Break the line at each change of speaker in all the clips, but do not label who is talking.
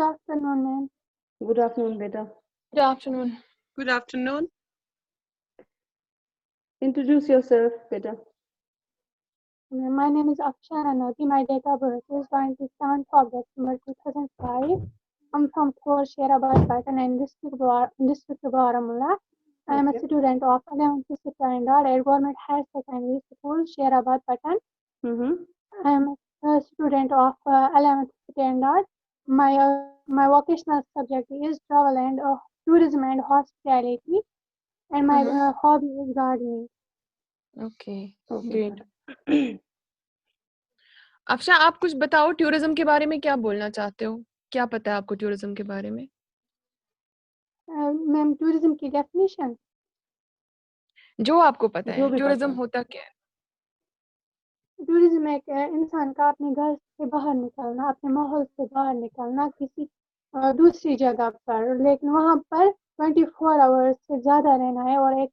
afternoon, ma'am.
Good afternoon, beta.
Good afternoon.
Good afternoon.
Introduce yourself, beta.
My name is Afshana Nadi. My date of birth is 27th of December 2005. I'm from Khor, Sherabad, Patan, and district of Baramulla. I am a
Okay.
student of 11th standard at Government Higher Secondary School, Sherabad, Patan. I am a student of 11th standard. My vocational subject is travel and tourism and hospitality, and my hobby is gardening.
Okay.
Okay.
Great. افشا آپ کچھ بتاؤ tourism کے بارے میں کیا بولنا چاہتے ہو کیا پتا ہے آپ کو ٹورزم کے بارے میں
میم ٹورزم کی ڈیفینیشن
جو آپ کو پتا
جو
ہے
بھی
ٹورزم
پتہ ہے.
ہوتا کیا ہے
ٹورزم ایک انسان کا اپنے گھر سے باہر نکلنا اپنے ماحول سے باہر نکلنا کسی دوسری جگہ پر لیکن وہاں پر 24 آورس سے زیادہ رہنا ہے اور ایک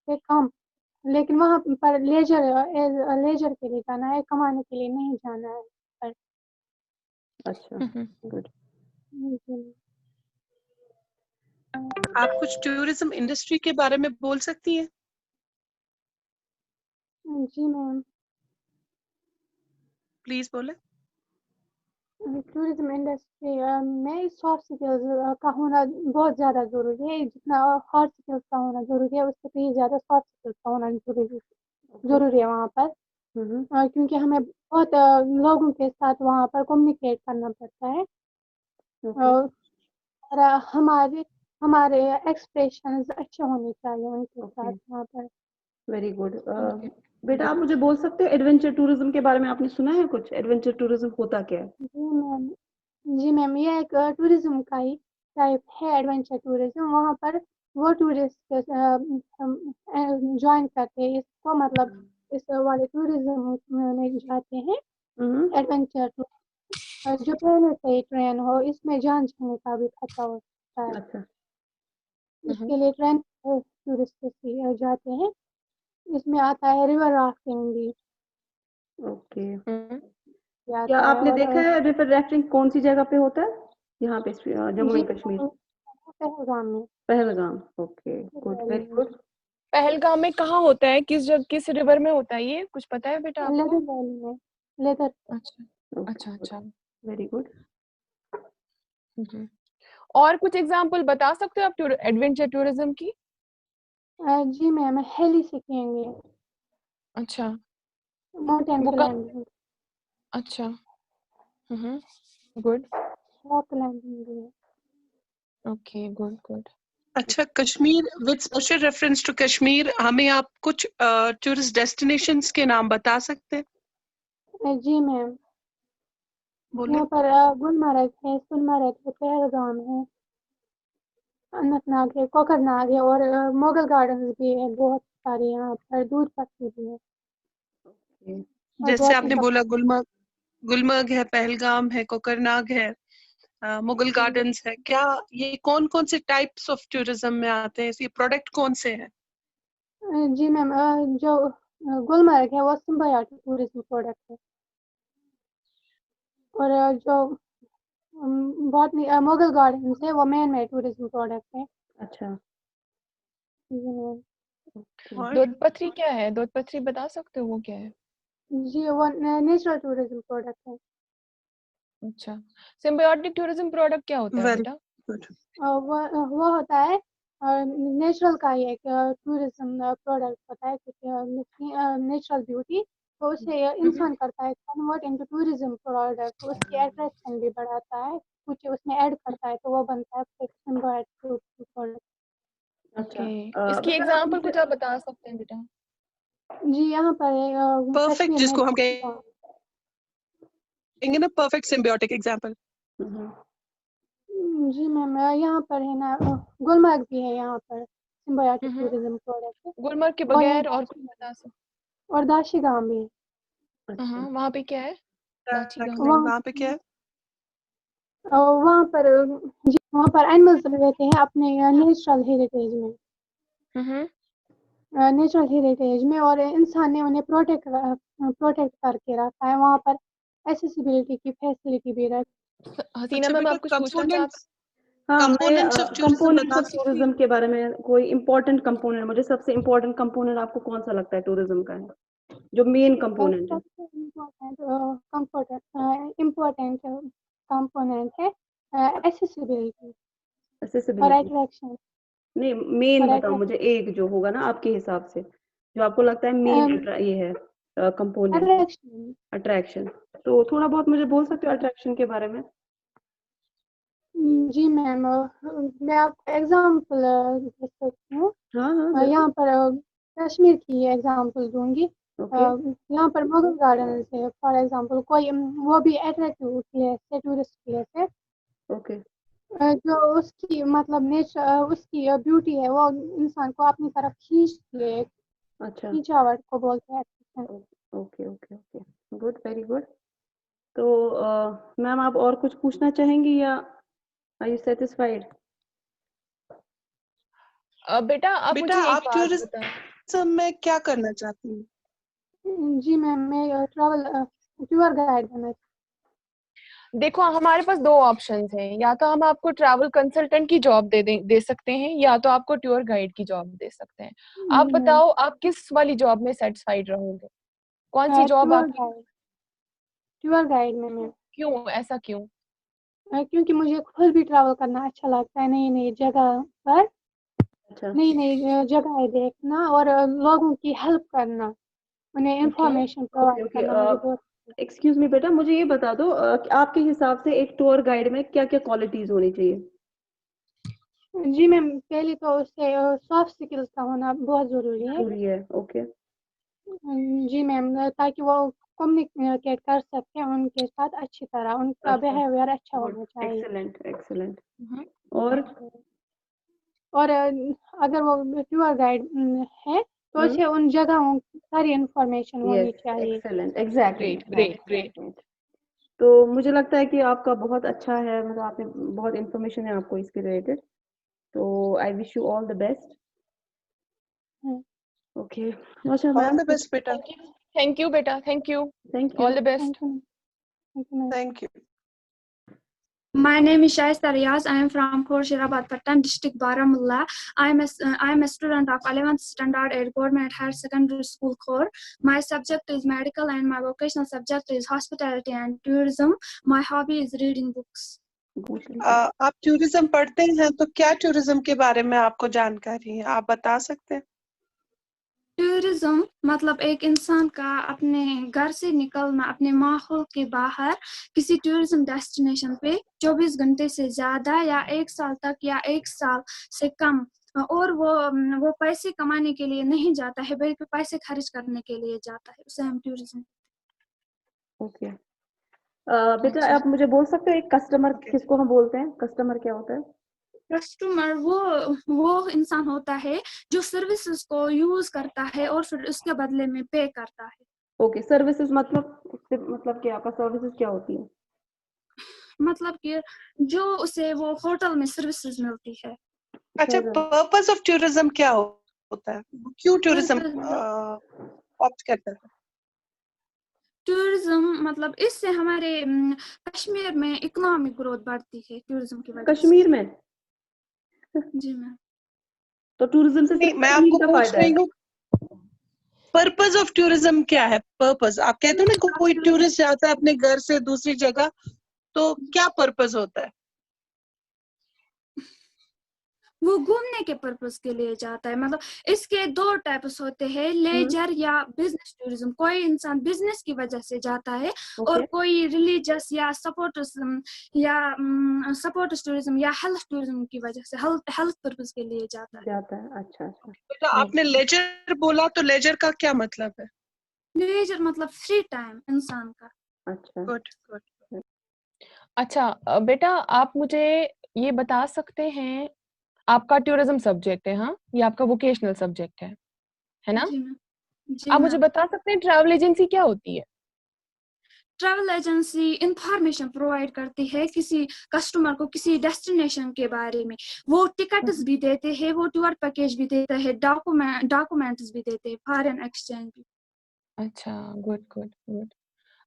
سے کم لیکن وہاں پر لیجر کے لیے جانا ہے کمانے کے لیے نہیں جانا ہے
اچھا گڈ.
آپ کچھ ٹورزم انڈسٹری کے بارے میں بول سکتی ہیں؟
جی میم
پلیز بولیں.
ٹورزم انڈسٹری میں سافٹ اسکلز کا ہونا بہت زیادہ ضروری ہے جتنا ہارڈ اسکلز کا ہونا ضروری ہے اس سے کہیں زیادہ سافٹ اسکلز کا ہونا ضروری ہے وہاں پر کیونکہ ہمیں بہت لوگوں کے ساتھ وہاں پر کمیونیکیٹ کرنا پڑتا ہے اور ہمارے ایکسپریشنز اچھے ہونے چاہیے ان کے ساتھ وہاں پر.
Very good. بیٹا آپ مجھے بول سکتے ہو ایڈونچر ٹورزم کے بارے میں آپ نے سنا ہے کچھ ایڈونچر ٹورزم ہوتا کیا ہے؟
جی میم یہ ایک ٹورزم کا ہی ٹائپ ہے ایڈونچر ٹورزم. وہاں پر وہ ٹورسٹ جوائن کرتے ہیں اس کو مطلب اس والے ٹورزم میں جاتے ہیں ایڈونچر جو پہلے سے ہی ٹرین ہو اس میں جان جانے کا بھی خطرہ ہوتا ہے.
اچھا
اس کے لیے ٹرین ٹورسٹ جاتے ہیں. اس میں آتا ہے ریور رافٹنگ بھی.
اوکے. کیا آپ نے دیکھا ہے ریور ریفٹنگ کون سی جگہ پہ ہوتا ہے یہاں پہ جموں اینڈ کشمیر؟
پہلگام میں.
Pahalgam. Okay good very good.
Pahalgam میں کہاں ہوتا ہے کس ریور میں ہوتا ہے یہ کچھ پتا ہے بیٹا آپ کو؟
لیدر ویلی میں. لیدر.
اچھا اچھا
ویری گڈ.
اور کچھ ایگزامپل بتا سکتے ہو آپ ایڈونچر ٹورزم کی؟
جی میم ہیلی سکینگ ہے.
اچھا
ماؤنٹین کلائمبنگ.
اچھا گڈ.
راک کلائمبنگ بھی ہے.
Okay good good.
اچھا Kashmir with special reference to Kashmir ہمیں آپ کچھ ٹورسٹ ڈیسٹینیشنز کے نام بتا سکتے ہیں؟
جی میم
بولیں.
یہاں پر گلمرگ ہے سنمرگ ہے پہلگام ہے اننت ناگ ہے کوکر ناگ ہے اور مغل گارڈنز بھی ہے بہت سارے یہاں پر دودھ پتری بھی ہے.
جیسے آپ نے بولا گلمرگ ہے پہلگام ہے کوکرناگ ہے مغل گارڈنز ہے. کیا یہ کون کون سے ٹائپس آف ٹورزم میں آتے ہیں؟ یہ پروڈکٹ کون سے ہیں؟
جی میم جو گلمرگ ہے وہ سمبیوٹک ٹورزم پروڈکٹ ہے اور جو بہت مغل گارڈنز ہے وہ مین میڈ ٹورزم پروڈکٹ ہے.
اچھا
دودھ پتھری کیا ہے؟ دودھ پتھری بتا سکتے ہو وہ کیا ہے؟
جی وہ نیچرل ٹورزم پروڈکٹ ہے.
اچھا سمبیوٹک ٹورزم پروڈکٹ کیا ہوتا ہے بیٹا؟
وہ ہوتا ہے نیچرل کا ہی ایک ٹورزم پروڈکٹ ہوتا ہے کیونکہ نیچرل بیوٹی تو اسے انسان کرتا ہے کنورٹ انٹو ٹورزم پروڈکٹ. اس کی اٹریکشن بھی بڑھاتا ہے کچھ اس میں ایڈ کرتا ہے تو وہ بنتا ہے سمبیوٹک پروڈکٹ.
اوکے اس کی ایگزامپل کچھ آپ بتا سکتے ہیں بیٹا؟
جی یہاں پر
پرفیکٹ
کشمیر
جس
میں
کو ہم کہیں گے نا پرفیکٹ سمبیوٹک ایگزامپل.
جی میم یہاں پر ہے نا گلمرگ بھی ہے یہاں پر سمبیوٹک ٹورزم پروڈکٹ.
گلمرگ کے بغیر اور کچھ بتا سکتے؟
اور داشی گام بھی.
وہاں پہ کیا ہے؟
وہاں پہ کیا ہے؟
وہاں پر اینیملز رہتے ہیں اپنے نیچرل ہیریٹیج میں. نیچرل ہیریٹیج میں اور انسان نے انہیں پروٹیکٹ کر کے رکھا ہے. وہاں پر ایکسیسیبلٹی کی فیسلٹی بھی
हसीना मैम आप कुछ पूछना चाहते?
हाँ, मैं
कंपोनेंट्स ऑफ टूरिज्म
कंपोनेंट्स
बता
ऑफ
सकती
टूरिज्म के बारे में कोई इम्पोर्टेंट कंपोनेंट, मुझे सबसे इम्पोर्टेंट कंपोनेंट आपको कौन सा लगता है टूरिज्म का है, जो मेन कंपोनेंट है?
इम्पोर्टेंट कंपोनेंट है एक्सेसिबिलिटी और
एक्सेसिबिलिटी
अट्रैक्शन।
नहीं, मेन
और
बताओ मुझे, एक जो होगा ना आपके हिसाब से, जो आपको लगता है मेन ये है कंपोनेंट
अट्रैक्शन।
अट्रैक्शन। तो थोड़ा बहुत मुझे बोल सकते हो अट्रैक्शन के बारे में?
जी मैम, मैं आपको एग्जांपल दे सकती हूँ।
हाँ हाँ
यहाँ पर कश्मीर की एग्जांपल दूंगी।
ओके
यहाँ पर मुगल गार्डन है फॉर एग्जांपल, कोई वो भी अट्रैक्टिव प्लेस है, टूरिस्ट प्लेस है।
ओके
जो उसकी मतलब नेचर, उसकी ब्यूटी है, वो इंसान को अपनी तरफ खींचती है,
अच्छा
खींचावट को बोलते हैं।
Okay okay okay good, very good. तो मैम आप और कुछ पूछना चाहेंगी या आर यू सेटिस्फाइड?
बेटा आप मुझे एक
आप
बात
टूरिज्म
बताएं।
में क्या करना चाहती हैं?
जी मैम, मैं टूर गाइड बनना।
देखो हमारे पास दो ऑप्शंस हैं, या तो हम आपको ट्रैवल कंसल्टेंट की जॉब दे सकते हैं, या तो आपको टूर गाइड की जॉब दे सकते हैं। आप
जी मैम,
बताओ आप किस वाली जॉब में सेटिस्फाइड रहोगे? कौन सी जॉब
टूर
आप?
गाइड, टूर गाइड में मैम।
क्यों, ऐसा क्यों?
क्योंकि मुझे खुद भी ट्रैवल करना अच्छा लगता है, नई नई जगह पर,
अच्छा
नई नई जगह देखना और लोगों की हेल्प करना, उन्हें इंफॉर्मेशन
ओके
प्रोवाइड
ओके
करना मुझे बहुत।
एक्सक्यूज मी बेटा, मुझे ये बता दो कि आपके हिसाब से एक टूर गाइड में क्या क्या क्वालिटीज होनी चाहिए?
जी मैम, पहले तो उससे सॉफ्ट स्किल्स का होना बहुत ज़रूरी है।
जरूरी है, ओके
जी मैम, ताकि वो कम्युनिकेट कर सके उनके साथ अच्छी तरह, उनका
अच्छा
बिहेवियर अच्छा
गुड,
होना चाहिए।
Excellent excellent.
हम्म।
और
और अगर वो टूर गाइड है तो उसे उन जगहों की सारी इंफॉर्मेशन
यस
होनी चाहिए।
Excellent, exactly
great great great.
तो मुझे लगता है कि आपका बहुत अच्छा है, मतलब आपने बहुत इन्फॉर्मेशन है आपको इसके रिलेटेड, तो I wish you all the best. Okay अच्छा
ऑल
मैम,
द बेस्ट बेटा।
थैंक यू बेटा, thank you,
thank you.
All the best.
Thank you ma'am.
Thank you.
My name is Shaista Riaz. I am from Khorshirabad, Patan, district Baramulla. I am a student of 11th standard at Government Higher Secondary School, Khor. My subject is medical and my vocational subject is hospitality and tourism. My hobby is reading books.
आप tourism पढ़ते हैं तो क्या tourism के बारे में आपको जानकारी है, आप बता सकते हैं?
टूरिज्म मतलब एक इंसान का अपने घर से निकलना, अपने माहौल के बाहर किसी टूरिज्म डेस्टिनेशन पे 24 घंटे से ज्यादा या 1 साल तक या 1 साल से कम, और वो पैसे कमाने के लिए नहीं जाता है बल्कि पैसे खर्च करने के लिए जाता है, उसे हम टूरिज्म।
ओके बेटा आप मुझे बोल सकते हो एक कस्टमर किसको हम बोलते हैं? कस्टमर क्या होता है?
कस्टमर वो इंसान होता है जो सर्विसेज को यूज करता है और फिर उसके बदले में पे करता है।
ओके सर्विसेज मतलब क्या, आपका सर्विसेज क्या होती है?
मतलब कि जो उसे वो होटल में सर्विसेज मिलती है।
अच्छा, पर्पस ऑफ टूरिज्म क्या होता है, क्यों टूरिज्म ऑप्ट करता है?
टूरिज्म मतलब इससे हमारे कश्मीर में इकोनॉमिक ग्रोथ बढ़ती है टूरिज्म की वजह
कश्मीर में?
से। जी मैम।
तो टूरिज्म से
नहीं,
सिर्फ
मैं
कश्मीर
आपको
का
पूछ
फायदा
रही
है?
हूँ पर्पस ऑफ टूरिज्म क्या है? पर्पस आप कहते हो ना, कोई टूरिस्ट जाता है अपने घर से दूसरी जगह, तो क्या पर्पस होता है?
वो घूमने के पर्पस के लिए जाता है। मतलब इसके 2 टाइप्स होते हैं, लेजर या बिजनेस टूरिज्म। कोई इंसान बिजनेस की वजह से जाता है और कोई रिलीजियस या सपोर्टर्स टूरिज्म या हेल्थ टूरिज्म की वजह से हेल्थ पर्पस के लिए जाता है।
अच्छा अच्छा।
बेटा आपने लेजर बोला, तो लेजर का क्या मतलब है?
लेजर मतलब फ्री टाइम इंसान का।
अच्छा
गुड गुड।
अच्छा बेटा आप मुझे ये बता सकते हैं, आपका टूरिज्म सब्जेक्ट है, हाँ, ये आपका वोकेशनल सब्जेक्ट है ना?
जी मैम। जी
आप मुझे
मैम।
बता सकते हैं ट्रैवल एजेंसी क्या होती है?
ट्रैवल एजेंसी इंफॉर्मेशन प्रोवाइड करती है किसी कस्टमर को किसी डेस्टिनेशन के बारे में। वो टिकट्स भी देते हैं, वो टूर पैकेज भी देते हैं, डॉक्यूमेंट्स भी देते हैं, फॉरेन एक्सचेंज भी।
अच्छा गुड गुड गुड।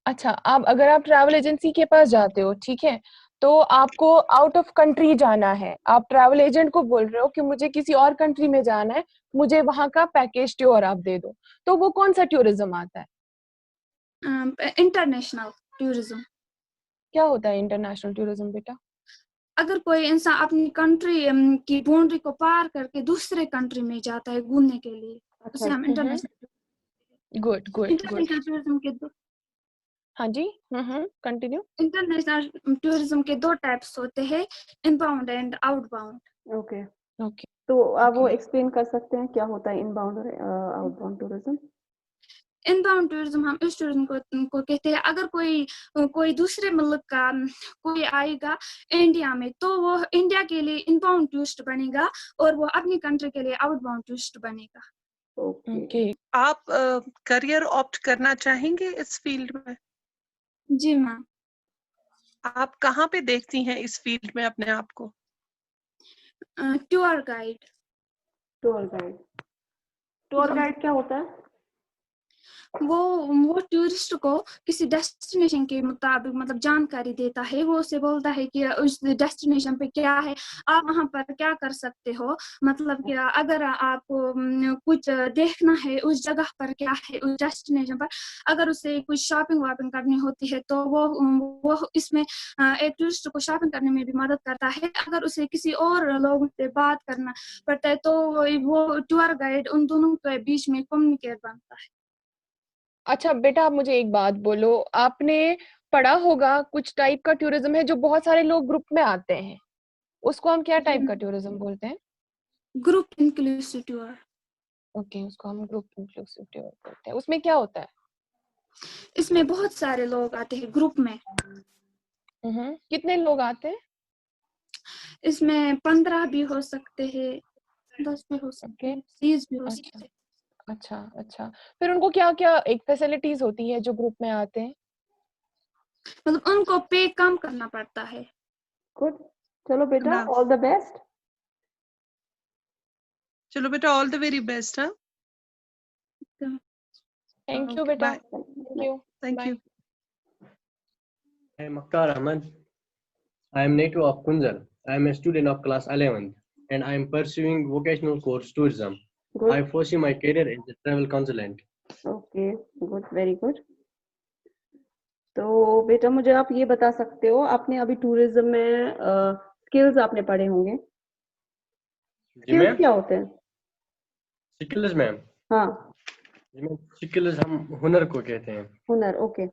अच्छा आप अगर आप ट्रैवल एजेंसी के पास जाते हो, ठीक है, تو آپ کو آؤٹ آف کنٹری جانا ہے, آپ ٹریول ایجنٹ کو بول رہے ہو کہ مجھے کسی اور کنٹری میں جانا ہے, مجھے وہاں کا پیکیج ٹور آپ دے دو, تو وہ کون سا ٹورزم آتا ہے؟
International tourism.
کیا ہوتا ہے انٹرنیشنل ٹورزم بیٹا؟
اگر کوئی انسان اپنی کنٹری کی باؤنڈری کو پار کر کے دوسرے کنٹری میں جاتا ہے گھومنے کے لیے, اسے ہم international.
Good good good.
International tourism کے دو
ہاں جی, کنٹینیو.
انٹرنیشنل ٹورزم کے 2 ٹائپس ہوتے ہیں, inbound and outbound.
Okay,
okay.
تو آپ وہ ایکسپلین کر سکتے ہیں کیا ہوتا ہے ان باؤنڈ اور آؤٹ باؤنڈ ٹورزم؟
ان باؤنڈ ٹورزم ہم اس ٹورزم کو کہتے ہیں اگر کوئی دوسرے ملک کا کوئی آئے گا انڈیا میں, تو وہ انڈیا کے لیے ان باؤنڈ ٹورسٹ بنے گا اور وہ اپنی کنٹری کے لیے آؤٹ باؤنڈ ٹورسٹ بنے گا.
اوکے.
آپ کریئر آپٹ کرنا چاہیں گے اس فیلڈ میں؟
جی میم.
آپ کہاں پہ دیکھتی ہیں اس فیلڈ میں اپنے آپ کو؟
Tour guide.
ٹور گائیڈ کیا ہوتا ہے؟
وہ ٹورسٹ کو کسی ڈیسٹینیشن کے مطابق مطلب جانکاری دیتا ہے. وہ اسے بولتا ہے کہ اس ڈیسٹینیشن پہ کیا ہے, آپ وہاں پر کیا کر سکتے ہو, مطلب کہ اگر آپ کو کچھ دیکھنا ہے اس جگہ پر کیا ہے اس ڈیسٹینیشن پر, اگر اسے کچھ شاپنگ واپنگ کرنی ہوتی ہے تو وہ اس میں ایک ٹورسٹ کو شاپنگ کرنے میں بھی مدد کرتا ہے. اگر اسے کسی اور لوگوں سے بات کرنا پڑتا ہے تو وہ ٹور گائیڈ ان دونوں کے بیچ میں کمیونیکیٹ بنتا ہے.
اچھا بیٹا, آپ مجھے ایک بات بولو, آپ نے پڑھا ہوگا کچھ ٹائپ کا ٹورزم ہے جو بہت سارے لوگ گروپ میں آتے ہیں, اس کو ہم کیا ٹائپ کا ٹورزم بولتے ہیں؟
Group inclusive tour.
اوکے, اس کو ہم گروپ انکلوسیو ٹور بولتے ہیں. اس میں کیا ہوتا ہے؟
اس میں بہت سارے لوگ آتے ہیں گروپ میں.
کتنے لوگ آتے ہیں؟
اس میں 15 بھی ہو سکتے ہیں, 10 بھی ہو سکتے ہیں, 30 بھی ہو سکتے ہیں.
اچھا اچھا. پھر ان کو کیا کیا ایک فیسلٹیز ہوتی ہے جو گروپ میں آتے ہیں؟
مطلب ان کو پے کم کرنا پڑتا ہے.
گڈ. چلو بیٹا, آل دا بیسٹ.
چلو بیٹا, آل دا ویری بیسٹ. ہاں,
تھینک یو بیٹا.
Bye.
Thank you.
Thank you.
I am Akhtar Ahmed. I am native of Kunjal. I am a student of class 11th and I am pursuing vocational course tourism.
Good.
I foresee my career as a travel consultant.
Okay, good, very good. تو بیٹا مجھے آپ یہ بتا سکتے ہو, آپ نے ابھی tourism میں اسکلز آپ نے پڑھے ہوں گے,
جی میم.
کیا ہوتے ہیں؟
سکلز میم.
ہاں,
جی میم, سکلز ہم ہنر کو کہتے ہیں.
ہنر. اوکے,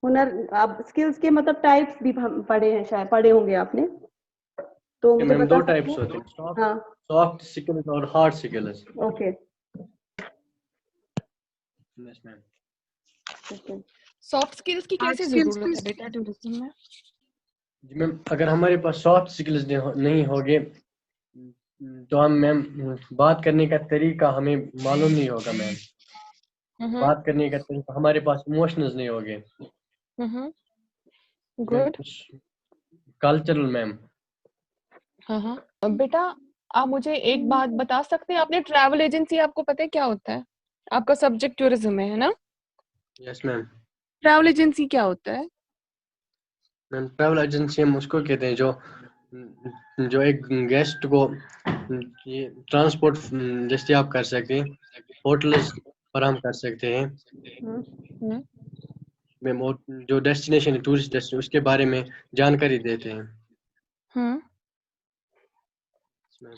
ہنر. آپ اسکلز کے مطلب ٹائپس بھی پڑھے ہیں, شاید پڑھے ہوں گے آپ نے, تو مجھے
میم
بتا
2
سکتے
ٹائپس
ہیں؟
ہوتے ہیں,
ہاں,
سافٹ سکلز اور ہارڈ سکلز.
اوکے.
یس میم.
سافٹ اسکلز کی کیسے ضرورت ہے بیٹا ٹورزم میں؟
جی میم, اگر ہمارے پاس سافٹ سکلز نہیں ہوگے تو ہم میم بات کرنے کا طریقہ ہمیں معلوم نہیں ہوگا میم. بات کرنے کا طریقہ, ہمارے پاس ایموشنز نہیں ہوگے.
گڈ.
کلچرل میم.
ہاں بیٹا, آپ مجھے ایک بات بتا سکتے ہیں, آپ نے ٹریول ایجنسی, آپ کو پتہ ہے کیا ہوتا ہے؟ آپ کا سبجیکٹ ٹورزم ہے نا؟
یس میم.
ٹریول ایجنسی کیا ہوتا ہے؟
میم ٹریول ایجنسی ہم اس کو کہتے ہیں جو ایک گیسٹ کو ٹرانسپورٹ دستیاب کر سکتے ہیں, ہوٹلز فراہم کر سکتے ہیں میم, اور جو ڈیسٹینیشن ٹورسٹ ڈیسٹینیشن اس کے بارے میں جانکاری دیتے ہیں.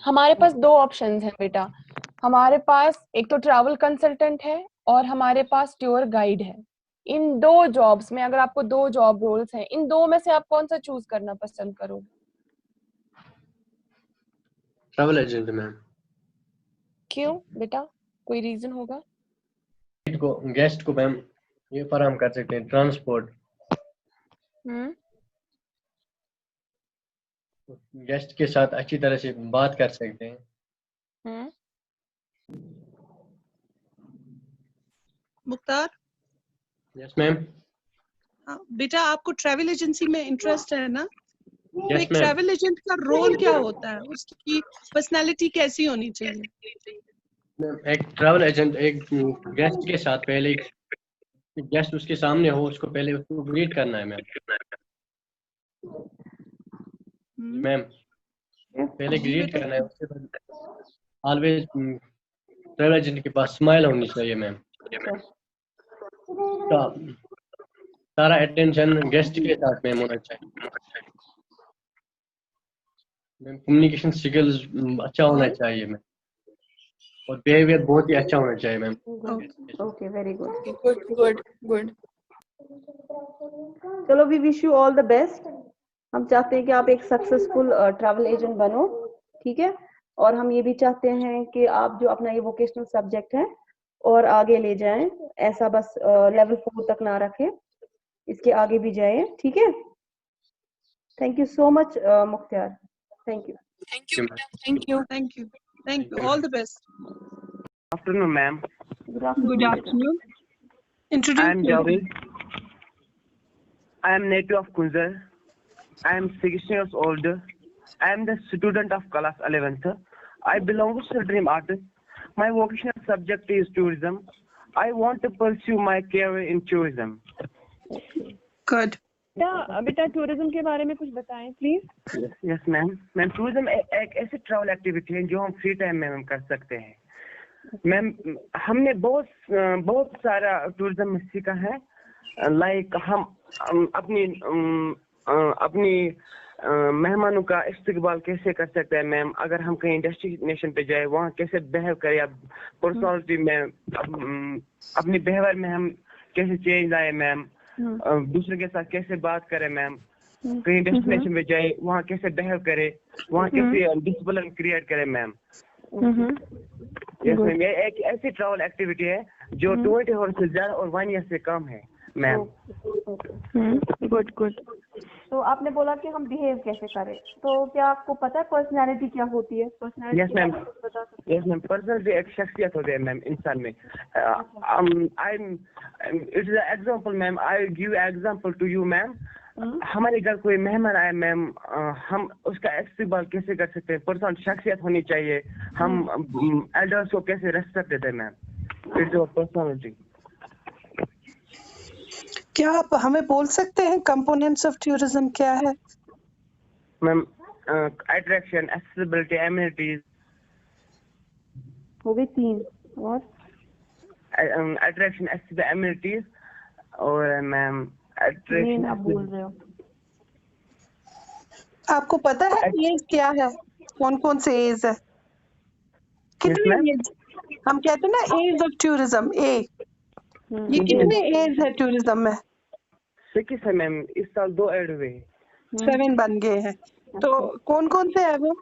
ہمارے پاس 2 آپشنز ہیں بیٹا. ہمارے پاس ایک تو ٹریول کنسلٹنٹ ہے اور ہمارے پاس ٹور گائیڈ ہے. ان 2 جابس میں اگر آپ کو 2 جاب رولز ہیں, ان 2 میں سے آپ کون سا چوز کرنا پسند کرو گے؟
ٹریول ایجنٹ میم.
کیوں بیٹا, کوئی ریزن ہوگا؟
گیسٹ کو میم یہ فراہم کر سکتے ہیں ٹرانسپورٹ, گیسٹ کے ساتھ اچھی طرح سے بات کر سکتے ہیں.
مختار.
یس میم.
بیٹا, آپ کو ٹریول ایجنسی میں انٹرسٹ ہے نا؟ تو
یس
ایک
میم.
ٹریول ایجنٹ کا رول کیا ہوتا ہے, اس کی پرسنالٹی کیسی ہونی چاہیے؟
ایک ٹریول ایجنٹ ایک گیسٹ کے ساتھ پہلے گیسٹ اس کے سامنے ہو, اس کو پہلے اس کو گریٹ کرنا ہے میم. मैम पहले ग्रीट करना है, उसके बाद ऑलवेज ट्रैवल एजेंट के पास स्माइल होनी चाहिए मैम। सारा अटेंशन गेस्ट के साथ मैम होना चाहिए मैम। कम्युनिकेशन स्किल्स अच्छा होना चाहिए मैम, और बिहेवियर बहुत ही अच्छा होना चाहिए ma'am.
Okay very good.
Good good good.
चलो we wish you all the best. हम चाहते हैं कि आप एक सक्सेसफुल ट्रैवल एजेंट बनो, ठीक है। और हम ये भी चाहते हैं कि आप जो अपना ये वोकेशनल सब्जेक्ट है और आगे ले जाएं, ऐसा बस लेवल 4 तक ना रखें, इसके आगे भी जाएं, ठीक है। Thank you so much Mukhtiyar, thank you.
Thank you बेटा, thank you.
Thank you. All the best.
Afternoon, ma'am.
Good afternoon.
Good afternoon.
I
Introduce
am
yourself.
Javed. I am native of Kunzar. I am 16 years old. I am the student of class 11th. I belong to Dream Artist. My vocational subject is tourism. I want to pursue my career in tourism.
Good.
बेटा tourism के बारे में कुछ बताएं please.
Yes, ma'am. Ma'am tourism एक ऐसी travel activity है जो हम फ्री टाइम में हम कर सकते हैं। मैम हमने बहुत सारा टूरिज्म में सीखा है। लाइक हम अपनी मेहमानों का इस्तकबाल कैसे कर सकते हैं मैम। अगर हम कहीं डेस्टिनेशन पे जाए वहाँ कैसे बिहेव करें, अब पर्सनालिटी में अपनी बिहेवियर में हम कैसे चेंज लाए मैम। दूसरे के साथ कैसे बात करें मैम। कहीं डेस्टिनेशन पे जाए वहाँ कैसे बिहेव करे, वहाँ कैसे डिसिप्लिन क्रिएट करे मैम। यस मैम, ये एक ऐसी ट्रैवल एक्टिविटी है जो 20 आवर्स से ज्यादा और 1 ईयर से कम है मैम।
Good good. तो आपने बोला कि हम बिहेव कैसे करें, तो क्या आपको पता है पर्सनालिटी क्या होती है? Personality
yes ma'am, yes ma'am, personality एक शख्सियत होती है मैम इंसान में। It's example ma'am, I give example to you ma'am. हमारे घर कोई मेहमान आए मैम, हम उसका इस्तेमाल कैसे कर सकते हैं, पर्सनल शख्सियत होनी चाहिए। हम एल्डर्स को कैसे रेस्पेक्ट देते हैं मैम, इट्स योर पर्सनालिटी।
क्या आप हमें बोल सकते हैं कंपोनेंट्स ऑफ टूरिज्म क्या है?
मैम अट्रैक्शन, एक्सेसिबिलिटी, एमिनिटीज
हो गई 3 और
अट्रैक्शन, एमिनिटीज और मैम
मेन आप बोल रहे हो।
आपको पता है एज क्या है, कौन कौन से एज है? कितने एज हम कहते हैं ना एज ऑफ टूरिज्म, ये कितने एज है टूरिज्म में?
6 है मैम, इस साल 2 ऐड हुए हैं।
7 बन गए हैं। तो कौन कौन से है वो?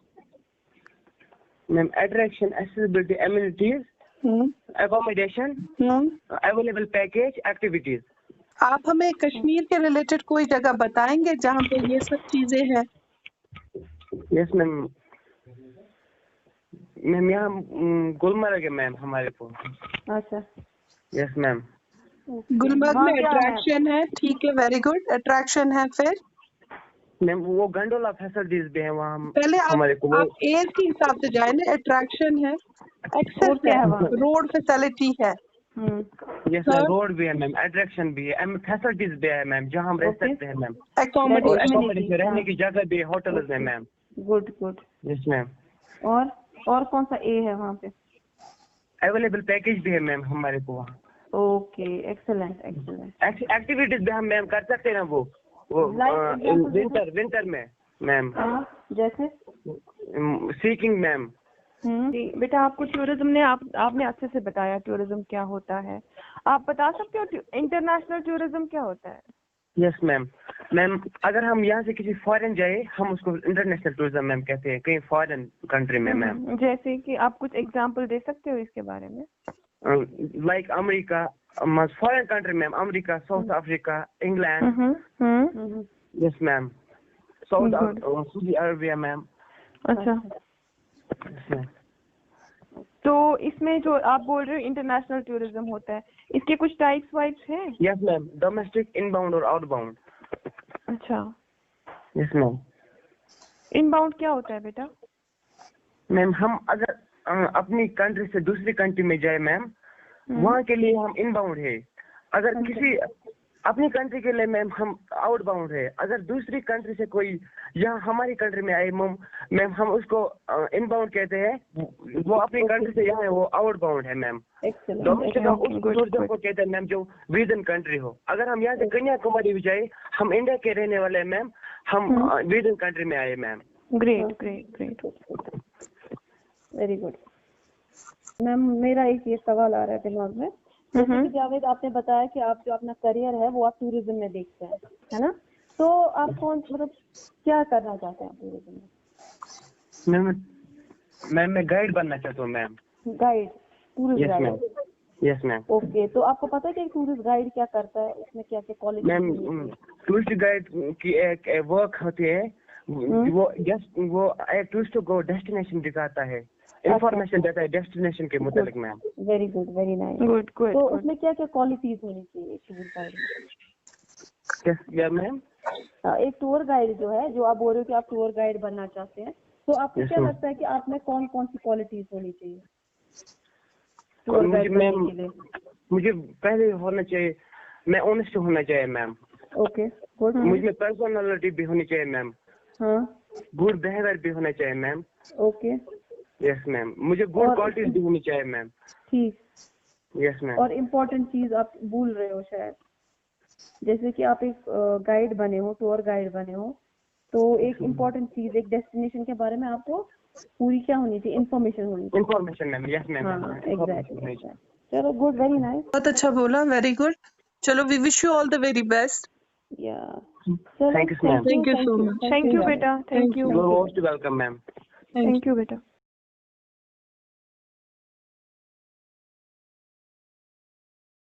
Ma'am attraction, accessibility, amenities, accommodation, available package, activities.
आप हमें कश्मीर के रिलेटेड कोई जगह बताएंगे जहाँ पे ये सब चीजें हैं?
यस मैम, मैम यहाँ गुलमर्ग है मैम हमारे को।
अच्छा
यस मैम,
गुलमर्ग में अट्रैक्शन है, ठीक है, वेरी गुड, अट्रैक्शन है। फिर
मैम वो गंडोला फैसिलिटीज भी है वहाँ
पहले
हमारे को।
आप एज के हिसाब से जाए ना, अट्रैक्शन है, एक्सेस है, रोड फैसिलिटी है।
यस मैम, रोड भी है मैम, अट्रैक्शन भी है, फैसिलिटीज भी है मैम जहाँ हम रह सकते हैं मैम।
एकोमोडेशन,
रहने की जगह भी, होटल्स है ma'am.
Good good.
Yes ma'am,
और कौन सा ए है वहाँ पे?
अवेलेबल पैकेज भी है मैम हमारे को वहाँ।
Okay, excellent excellent.
एक्टिविटीज भी हम मैम कर सकते हैं ना, वो विंटर में मैम,
जैसे
सीकिंग मैम।
बेटा आपको टूरिज्म ने आपने अच्छे से बताया टूरिज्म क्या होता है। आप बता सकते हो इंटरनेशनल टूरिज्म क्या होता है?
यस मैम, मैम अगर हम यहाँ से किसी फॉरेन जाए हम उसको इंटरनेशनल टूरिज्म मैम कहते हैं, कहीं फॉरेन कंट्री में मैम।
जैसे कि आप कुछ एग्जांपल दे सकते हो इसके बारे में?
Like America, foreign country ma'am, America, south Africa, England. Yes ma'am, Saudi Arabia ma'am.
अच्छा, तो इसमें जो आप बोल रहे हो इंटरनेशनल टूरिज्म होता है, इसके कुछ टाइप्स वाइप्स हैं?
यस मैम, डोमेस्टिक, इनबाउंड और आउटबाउंड।
अच्छा,
यस मैम।
इनबाउंड क्या होता है बेटा?
मैम हम अगर अपनी कंट्री से दूसरी कंट्री में जाए मैम, वहाँ के लिए हम इनबाउंड है। अगर अपनी कंट्री के लिए मैम हम आउट बाउंड है, अगर दूसरी कंट्री से कोई यहाँ हमारी कंट्री में आए मैम हम उसको इनबाउंड कहते हैं, वो अपनी कंट्री से यहाँ है वो आउट बाउंड है मैम। डोमेस्टिक हम उस टूरिज्म को कहते हैं मैम जो विद इन कंट्री हो। अगर हम यहाँ से कन्याकुमारी भी जाए, हम इंडिया के रहने वाले हैं मैम, हम विद इन कंट्री में आए ma'am.
Great great great, very good. Ma'am मेरा एक ये सवाल आ रहा है दिमाग में, जैसे कि जावेद आपने बताया कि आप जो अपना करियर है वो आप टूरिज्म में देखते हैं, है ना? तो आप कौन मतलब क्या करना चाहते हैं टूरिज्म में?
मैम मैं गाइड बनना चाहता हूँ ma'am.
Guide, tourist guide?
Yes ma'am.
Okay, तो आपको पता है कि टूरिस्ट गाइड क्या करता है, उसमें क्या क्या क्वालिटी?
मैम टूरिस्ट गाइड की एक वर्क होती है, वो जस्ट वो एक टूरिस्ट को डेस्टिनेशन दिखाता है, इंफॉर्मेशन देता है डेस्टिनेशन के मुताबिक ma'am.
Very good, very nice, good good. तो उसमें क्या क्या क्वालिटीज होनी चाहिए टूरिस्ट गाइड में?
क्या मैम?
एक टूर गाइड जो है, जो आप बोल रहे हो कि आप टूर गाइड बनना चाहते हैं, तो आपको क्या लगता है कि आप में कौन कौन सी क्वालिटीज होनी चाहिए टूर गाइड बनने के लिए?
मुझे पहले होना चाहिए, मैं ऑनेस्ट होना चाहिए मैम।
Okay, good.
मुझे पर्सनालिटी भी होनी चाहिए मैम।
हाँ।
गुड बिहेवियर भी होना चाहिए मैम।
Okay,
yes ma'am. मुझे गुड क्वालिटीज भी होनी चाहिए मैम।
ठीक।
Yes ma'am.
और इम्पोर्टेंट चीज आप भूल रहे हो शायद, जैसे कि आप एक गाइड बने हो, टूर गाइड बने हो, तो एक इम्पोर्टेंट चीज, एक डेस्टिनेशन के बारे में आपको पूरी क्या होनी चाहिए? इन्फॉर्मेशन होनी चाहिए।
Information ma'am. Yes ma'am.
हाँ, एग्जैक्टली। चलो, गुड, वेरी नाइस,
बहुत अच्छा बोला, वेरी गुड। चलो, we wish you all the very best.
या
thank you ma'am.
Thank you so much.
Thank you बेटा, thank you,
most welcome ma'am.
Thank you बेटा।